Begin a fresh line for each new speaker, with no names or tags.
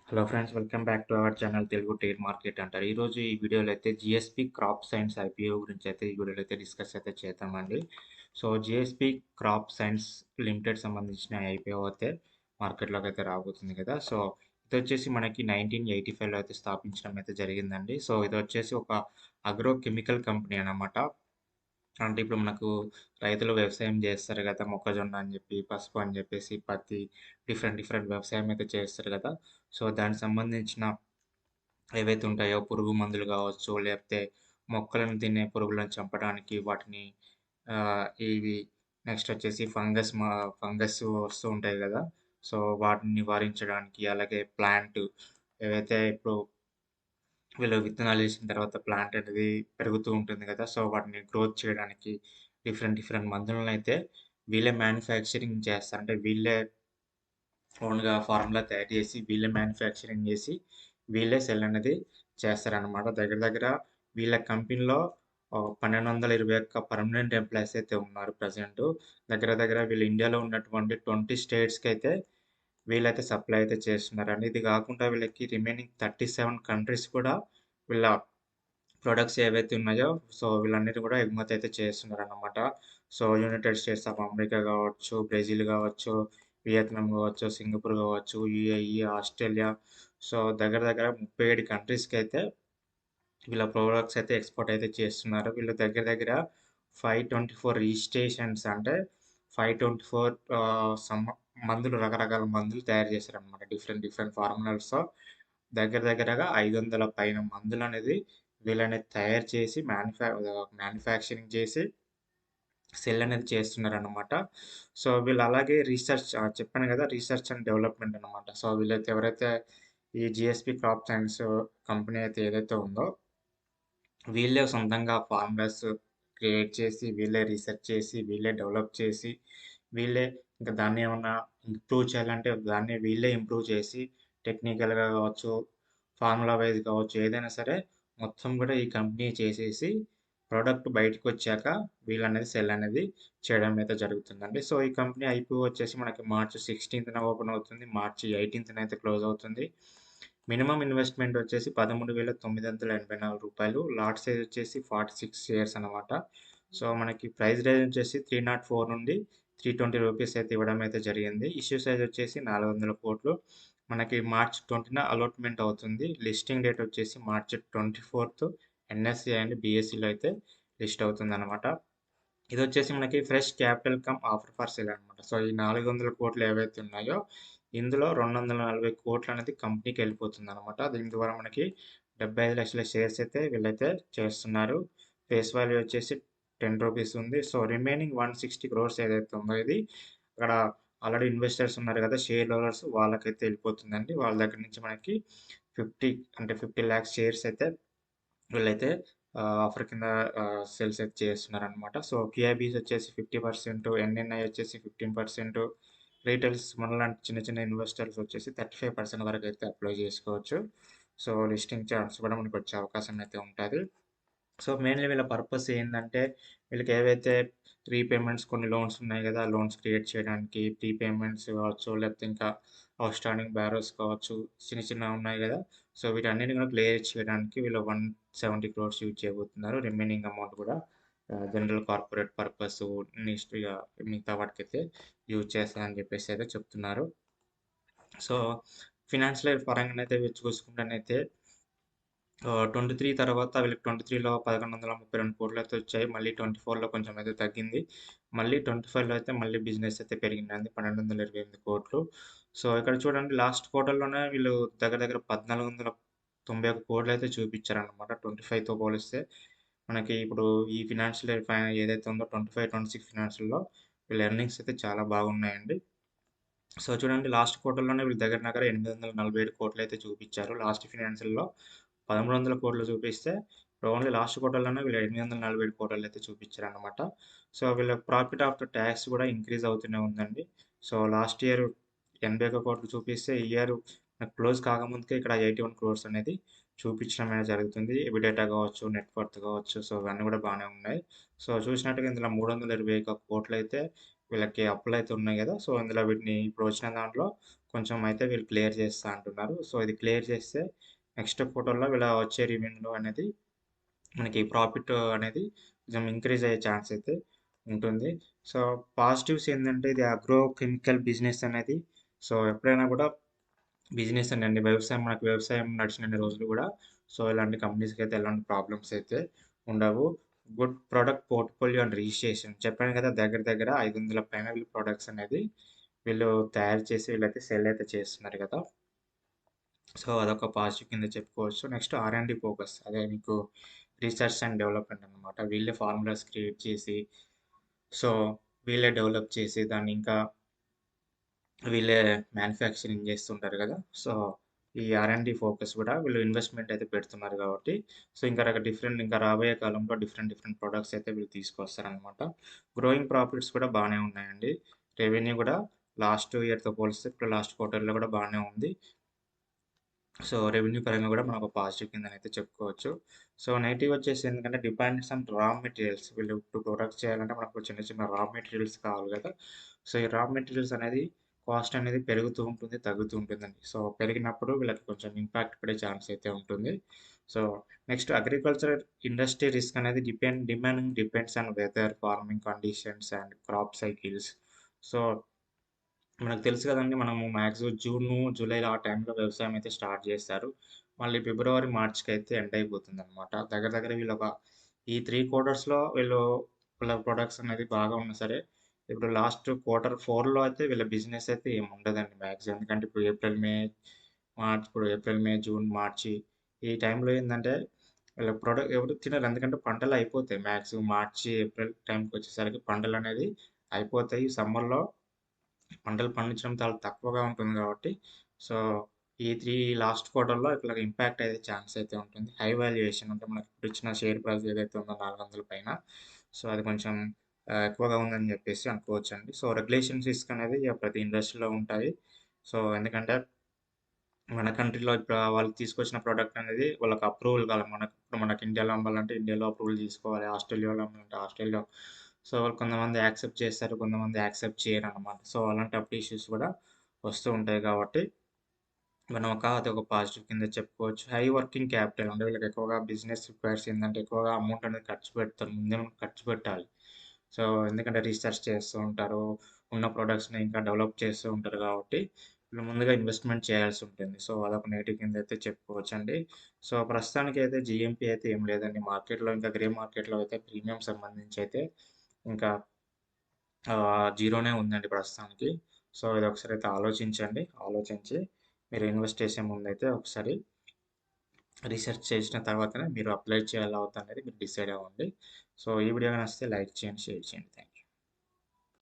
Hello friends, welcome back to our channel Telugu trade market అంటారు. ఈరోజు ఈ వీడియోలో అయితే జిఎస్పి క్రాప్ సైన్స్ ఐపీఓ గురించి అయితే ఈ వీడియోలో అయితే డిస్కస్ అయితే చేద్దామండి. So GSP crop science limited సంబంధించిన ఐపీఓ అయితే మార్కెట్లోకి అయితే రాబోతుంది కదా. సో ఇది వచ్చేసి మనకి 1985లో అయితే స్థాపించడం అయితే జరిగిందండి. సో ఇది వచ్చేసి ఒక అగ్రో కెమికల్ కంపెనీ అన్నమాట. అంటే ఇప్పుడు మనకు రైతులు వ్యవసాయం చేస్తారు కదా, మొక్కజొన్న అని చెప్పి, పసుపు అని చెప్పేసి, పత్తి, డిఫరెంట్ డిఫరెంట్ వ్యవసాయం అయితే చేస్తారు కదా. సో దానికి సంబంధించిన ఏవైతే ఉంటాయో పురుగు మందులు కావచ్చు, లేకపోతే మొక్కలను తినే పురుగులను చంపడానికి వాటిని ఇవి నెక్స్ట్ వచ్చేసి ఫంగస్ వస్తూ ఉంటాయి కదా. సో వాటిని నివారించడానికి, అలాగే ప్లాంట్ ఏవైతే ఇప్పుడు వీళ్ళు విత్తనాలు వేసిన తర్వాత ప్లాంట్ అనేది పెరుగుతూ ఉంటుంది కదా. సో వాటిని గ్రోత్ చేయడానికి డిఫరెంట్ డిఫరెంట్ మందులను అయితే వీళ్ళే మ్యానుఫ్యాక్చరింగ్ చేస్తారు. అంటే వీళ్ళే ఓన్‌గా ఫార్ములా తయారు చేసి, వీళ్ళే మ్యానుఫ్యాక్చరింగ్ చేసి, వీళ్ళే సెల్ అనేది చేస్తారనమాట. దగ్గర దగ్గర వీళ్ళ కంపెనీలో 1221 పర్మనెంట్ ఎంప్లాయీస్ అయితే ఉన్నారు ప్రెజెంటు. దగ్గర దగ్గర వీళ్ళు ఇండియాలో ఉన్నటువంటి 20 స్టేట్స్‌కైతే వీళ్ళైతే సప్లై అయితే చేస్తున్నారండి. ఇది కాకుండా వీళ్ళకి రిమైనింగ్ 37 కంట్రీస్ కూడా వీళ్ళ ప్రొడక్ట్స్ ఏవైతే ఉన్నాయో, సో వీళ్ళన్నిటిని కూడా ఎగుమతి అయితే చేస్తున్నారనమాట. So United states of America కావచ్చు, బ్రెజిల్ కావచ్చు, వియత్నాం కావచ్చు, సింగపూర్ కావచ్చు, యూఏఈ, ఆస్ట్రేలియా, సో దగ్గర దగ్గర 37 కంట్రీస్‌కి అయితే వీళ్ళ ప్రొడక్ట్స్ అయితే ఎక్స్‌పోర్ట్ అయితే చేస్తున్నారు. వీళ్ళు దగ్గర దగ్గర 524 రిజిస్ట్రేషన్స్, అంటే 524 మందులు, రకరకాల మందులు తయారు చేశారనమాట. డిఫరెంట్ డిఫరెంట్ ఫార్ములాస్‌తో దగ్గర దగ్గరగా 500 పైన మందులనేది వీళ్ళనేది తయారు చేసి మ్యానుఫ్యాక్చరింగ్ చేసి సెల్ అనేది చేస్తున్నారనమాట. సో వీళ్ళు అలాగే చెప్పాను కదా, రీసెర్చ్ అండ్ డెవలప్‌మెంట్ అనమాట. సో వీళ్ళైతే ఎవరైతే ఈ జీఎస్‌పీ క్రాప్ సైన్స్ కంపెనీ అయితే ఏదైతే ఉందో, వీళ్ళే సొంతంగా ఫార్ములాస్ క్రియేట్ చేసి, వీళ్ళే రీసెర్చ్ చేసి, వీళ్ళే డెవలప్ చేసి, వీళ్ళే ఇంకా దాన్ని ఏమన్నా ఇంప్రూవ్ చేయాలంటే దాన్ని వీళ్ళే ఇంప్రూవ్ చేసి, టెక్నికల్‌గా కావచ్చు, ఫార్ములా వైస్ కావచ్చు, ఏదైనా సరే మొత్తం కూడా ఈ కంపెనీ చేసేసి ప్రొడక్ట్ బయటకొచ్చాక వీళ్ళనేది సెల్ అనేది చేయడం అయితే జరుగుతుందండి. సో ఈ కంపెనీ ఐపీఓ వచ్చేసి మనకి మార్చ్ 16న ఓపెన్ అవుతుంది. మార్చి 18న అయితే క్లోజ్ అవుతుంది. మినిమమ్ ఇన్వెస్ట్‌మెంట్ వచ్చేసి రూ. 13,984. లాట్ సైజ్ వచ్చేసి 46 షేర్స్ అనమాట. సో మనకి ప్రైస్ రేంజ్ వచ్చేసి 304 నుండి రూ. 320 అయితే ఇవ్వడం అయితే జరిగింది. ఇష్యూ సైజ్ వచ్చేసి 400 కోట్లు. మనకి మార్చ్ 20న అలాట్‌మెంట్ అవుతుంది. లిస్టింగ్ డేట్ వచ్చేసి మార్చ్ 24థ్ ఎన్ఎస్‌సి అండ్ బీఎస్‌సిలో అయితే లిస్ట్ అవుతుందనమాట. ఇదొచ్చేసి మనకి fresh capital come offer for sale అనమాట. సో ఈ 400 కోట్లు ఏవైతే ఉన్నాయో, ఇందులో 240 కోట్లు అనేది కంపెనీకి వెళ్ళిపోతుందనమాట. దీని ద్వారా మనకి 75 లక్షల షేర్స్ అయితే వీళ్ళైతే చేస్తున్నారు. ఫేస్ వాల్యూ వచ్చేసి రూ. 10 ఉంది. సో రిమైనింగ్ 160 క్రోర్స్ ఏదైతే ఉందో, ఇది అక్కడ ఆల్రెడీ ఇన్వెస్టర్స్ ఉన్నారు కదా, షేర్ హోల్డర్స్, వాళ్ళకైతే వెళ్ళిపోతుందండి. వాళ్ళ దగ్గర నుంచి మనకి 50 అంటే 50 లాక్స్ షేర్స్ అయితే వీళ్ళైతే ఆఫర్ కింద సేల్స్ అయితే చేస్తున్నారనమాట. సో కియాబీస్ వచ్చేసి 50%, ఎన్ఎన్ఐ వచ్చేసి 15%, రీటైల్స్ మనలాంటి చిన్న చిన్న ఇన్వెస్టర్స్ వచ్చేసి 35% వరకు అయితే అప్లై చేసుకోవచ్చు. సో లిస్టింగ్ ఛాన్స్ కూడా మనకు వచ్చే అవకాశం అయితే ఉంటుంది. సో మెయిన్‌లీ వీళ్ళ పర్పస్ ఏందంటే, వీళ్ళకి ఏవైతే రీపేమెంట్స్, కొన్ని లోన్స్ ఉన్నాయి గదా, ఆ లోన్స్ క్రియేట్ చేయడానికి, ప్రీపేమెంట్స్ కావచ్చు, లేకపోతే ఇంకా ఔట్‌స్టాండింగ్ బ్యారోస్ కావచ్చు, చిన్న చిన్నవి ఉన్నాయి గదా. సో వీటన్నిటిని కూడా క్లియర్ చేయడానికి వీళ్ళు 170 క్రోర్స్ యూజ్ చేయబోతున్నారు. రిమైనింగ్ అమౌంట్ కూడా జనరల్ కార్పొరేట్ పర్పసు, నెక్స్ట్ ఇగ మిగతా వాటికైతే యూజ్ చేస్తారని చెప్పేసి అయితే చెప్తున్నారు. సో ఫినాన్షియల్ ఇయర్ పరంగానైతే చూసుకుంటేనైతే 23 తర్వాత వీళ్ళకి 23లో 1132 కోట్లు అయితే వచ్చాయి. మళ్ళీ 24లో కొంచెం అయితే తగ్గింది. మళ్ళీ 25లో అయితే మళ్ళీ బిజినెస్ అయితే పెరిగిందండి. 1228 కోట్లు. సో ఇక్కడ చూడండి, లాస్ట్ క్వార్టర్‌లోనే వీళ్ళు దగ్గర దగ్గర 1491 కోట్లు అయితే చూపించారనమాట. 25తో పోలిస్తే మనకి ఇప్పుడు ఈ ఫినాన్షియల్ ఇయర్ ఏదైతే ఉందో 25, 26 ఫినాన్షియల్‌లో వీళ్ళ ఎర్నింగ్స్ అయితే చాలా బాగున్నాయండి. సో చూడండి, లాస్ట్ క్వార్టర్‌లోనే వీళ్ళు దగ్గర దగ్గర 847 కోట్లు అయితే చూపించారు. లాస్ట్ ఫినాన్షియల్‌లో 1300 కోట్లు చూపిస్తే, ఓన్లీ లాస్ట్ క్వార్టర్‌లోనే వీళ్ళు 847 కోట్లు అయితే చూపించారనమాట. సో వీళ్ళ ప్రాఫిట్ ఆఫ్టర్ టాక్స్ కూడా ఇంక్రీజ్ అవుతూనే ఉందండి. సో లాస్ట్ ఇయర్ 81 కోట్లు చూపిస్తే, ఈ ఇయర్ క్లోజ్ కాకముందుకే ఇక్కడ 81 క్రోర్స్ అనేది చూపించడం అనేది జరుగుతుంది. ఎబిడేటా కావచ్చు, నెట్ వర్త్ కావచ్చు, సో ఇవన్నీ కూడా బాగానే ఉన్నాయి. సో చూసినట్టుగా ఇందులో 321 కోట్లయితే వీళ్ళకి అప్పులైతే ఉన్నాయి గదా. సో ఇందులో వీటిని ఇప్పుడు వచ్చిన దాంట్లో కొంచెం అయితే వీళ్ళు క్లియర్ చేస్తా అంటున్నారు. సో, ఇది క్లియర్ చేస్తే నెక్స్ట్ క్వార్టర్‌లో వీళ్ళ వచ్చే రెవెన్యూ అనేది మనకి ప్రాఫిట్ అనేది కొంచెం ఇంక్రీజ్ అయ్యే ఛాన్స్ అయితే ఉంటుంది. సో, పాజిటివ్స్ ఏందంటే ఇది అగ్రో కెమికల్ బిజినెస్ అనేది సో, ఎప్పుడైనా కూడా బిజినెస్ అనండి మనకు వ్యవసాయం నడిచినన్ని రోజులు గూడా సో, ఇలాంటి కంపెనీస్‌కైతే ఎలాంటి ప్రాబ్లమ్స్ అయితే ఉండవు. Good product portfolio and registration చెప్పాను కదా! దగ్గర దగ్గర 500 పైన వీళ్ళు ప్రొడక్ట్స్ అనేది వీళ్ళు తయారు చేసి వీళ్ళైతే సెల్ అయితే చేస్తున్నారు కదా! సో, అదొక పాజిటివ్ కింద చెప్పుకోవచ్చు. నెక్స్ట్ ఆర్&డి ఫోకస్ అదే మీకు రీసెర్చ్ అండ్ డెవలప్‌మెంట్ అన్నమాట. వీళ్ళే ఫార్ములాస్ క్రియేట్ చేసి సో, వీళ్ళే డెవలప్ చేసి దాన్ని ఇంకా వీళ్ళే మ్యానుఫ్యాక్చరింగ్ చేస్తుంటారు కదా! సో, ఈ ఆర్&డి ఫోకస్ కూడా వీళ్ళు ఇన్వెస్ట్‌మెంట్ అయితే పెడుతున్నారు కాబట్టి, సో, ఇంకా రాబోయే కాలంలో డిఫరెంట్ డిఫరెంట్ ప్రొడక్ట్స్ అయితే వీళ్ళు తీసుకొస్తారనమాట. గ్రోయింగ్ ప్రాఫిట్స్ కూడా బానే ఉన్నాయండి. రెవెన్యూ కూడా లాస్ట్ ఇయర్‌తో పోలిస్తే ఇప్పుడు లాస్ట్ క్వార్టర్‌లో కూడా బానే ఉంది. సో, రెవెన్యూ పరంగా కూడా మనం ఒక పాజిటివ్ కిందనైతే చెప్పుకోవచ్చు. సో, నెగెటివ్ వచ్చేసి ఎందుకంటే డిపెండ్స్ ఆన్ రా మెటీరియల్స్. వీళ్ళు ఇప్పుడు ప్రొడక్ట్స్ చేయాలంటే మనకు చిన్న చిన్న రా మెటీరియల్స్ కావాలి కదా! సో, ఈ రా మెటీరియల్స్ అనేది కాస్ట్ అనేది పెరుగుతూ ఉంటుంది, తగ్గుతూ ఉంటుందండి. సో, పెరిగినప్పుడు వీళ్ళకి కొంచెం ఇంపాక్ట్ పడే ఛాన్స్ అయితే ఉంటుంది. So, next agriculture industry risk అనేది depends on weather, farming conditions and crop cycles. So, మనకు తెలుసు కదండీ! మనము మాక్సిమం జూను, జూలైలో ఆ టైంలో వ్యవసాయం అయితే స్టార్ట్ చేస్తారు. మళ్ళీ ఫిబ్రవరి, మార్చ్‌కైతే ఎండ్ అయిపోతుందనమాట. దగ్గర దగ్గర ఈ 3 క్వార్టర్స్‌లో వీళ్ళ ప్రొడక్ట్స్ అనేది బాగా ఉన్నా సరే, ఇప్పుడు లాస్ట్ క్వార్టర్ 4లో అయితే వీళ్ళ బిజినెస్ అయితే ఏమి ఉండదండి మాక్సిమం. ఎందుకంటే ఇప్పుడు ఏప్రిల్, మే, జూన్, మార్చి ఈ టైంలో ఏందంటే వీళ్ళ ఎవరు తినరు. ఎందుకంటే పంటలు అయిపోతాయి. మాక్సిమం మార్చి, ఏప్రిల్ టైంకొచ్చేసరికి పంటలనేది అయిపోతాయి. సమ్మర్‌లో పంటలు పండించడం చాలా తక్కువగా ఉంటుంది కాబట్టి, సో, ఈ 3 లాస్ట్ క్వార్టర్‌లో ఇట్లా ఇంపాక్ట్ అయ్యే ఛాన్స్ అయితే ఉంటుంది. హై వాల్యుయేషన్ అంటే మనకి ఇప్పుడు ఇచ్చిన షేర్ ప్రైస్ ఏదైతే ఉందో 400 పైన, సో, అది కొంచెం ఎక్కువగా ఉందని చెప్పేసి అనుకోవచ్చండి. సో, రెగ్యులేషన్స్ రిస్క్ అనేది ప్రతి ఇండస్ట్రీలో ఉంటాయి. సో, ఎందుకంటే మన కంట్రీలో ఇప్పుడు వాళ్ళు తీసుకొచ్చిన ప్రొడక్ట్ అనేది వాళ్ళకి అప్రూవల్ కావాలి. ఇప్పుడు మనకి ఇండియాలో అమ్మాలంటే ఇండియాలో అప్రూవల్ తీసుకోవాలి. ఆస్ట్రేలియాలో అమ్మాలంటే ఆస్ట్రేలియా. సో, వాళ్ళు కొంతమంది యాక్సెప్ట్ చేస్తారు. కొంతమంది యాక్సెప్ట్ చేయరనమాట. సో, అలాంటప్పుడు ఇష్యూస్ కూడా వస్తూ ఉంటాయి కాబట్టి, అదొక పాజిటివ్ కింద చెప్పుకోవచ్చు. హై వర్కింగ్ క్యాపిటల్ అంటే వీళ్ళకి ఎక్కువగా బిజినెస్ రిక్వైర్స్ ఏందంటే ఎక్కువగా అమౌంట్ అనేది ఖర్చు పెడతారు. ముందే ఖర్చు పెట్టాలి. సో, ఎందుకంటే రీసెర్చ్ చేస్తూ ఉంటారు. ఉన్న ప్రొడక్ట్స్‌ని ఇంకా డెవలప్ చేస్తూ ఉంటారు కాబట్టి, వీళ్ళు ముందుగా ఇన్వెస్ట్‌మెంట్ చేయాల్సి ఉంటుంది. సో, అదొక నెగెటివ్ కింద అయితే చెప్పుకోవచ్చండి. సో, ప్రస్తుతానికైతే జీఎంపీ అయితే ఏం లేదండి. మార్కెట్‌లో ఇంకా గ్రే మార్కెట్‌లో అయితే ప్రీమియం సంబంధించి అయితే ఇంకా జీరోనే ఉందండి ప్రస్తుతానికి. సో, ఇదొకసారి అయితే ఆలోచించండి. ఆలోచించి మీరు ఇన్వెస్ట్ చేసే ముందైతే ఒకసారి రిసర్చ్ చేసిన తర్వాతనే మీరు అప్లై చేయాలా వద్దా అనేది మీరు డిసైడ్ అవ్వండి. సో, ఈ వీడియో నచ్చితే లైక్ చేయండి, షేర్ చేయండి. థాంక్స్.